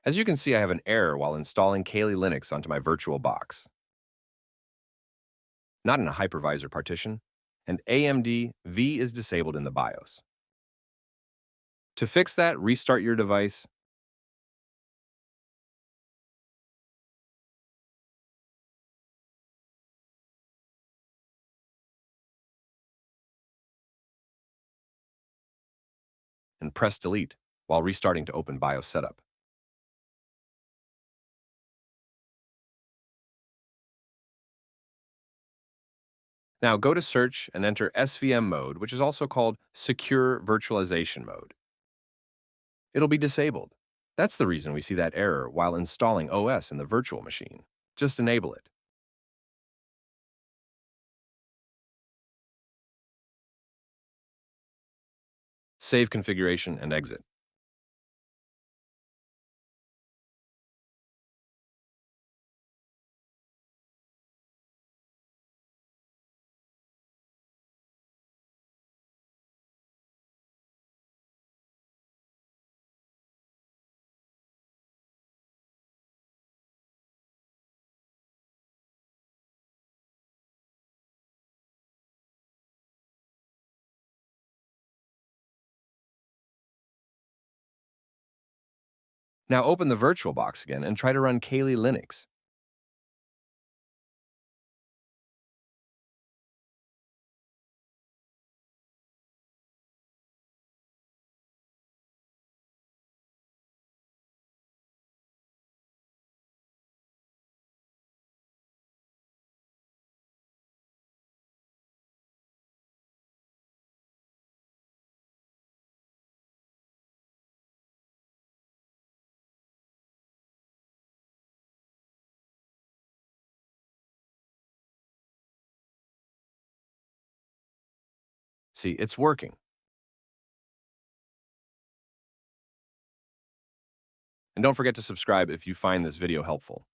As you can see, I have an error while installing Kali Linux onto my VirtualBox, not in a hypervisor partition, and AMD-V is disabled in the BIOS. To fix that, restart your device, and press Delete while restarting to open BIOS setup. Now go to Search and enter SVM mode, which is also called Secure Virtualization mode. It'll be disabled. That's the reason we see that error while installing OS in the virtual machine. Just enable it. Save configuration and exit. Now open the VirtualBox again and try to run Kali Linux. See, it's working. And don't forget to subscribe if you find this video helpful.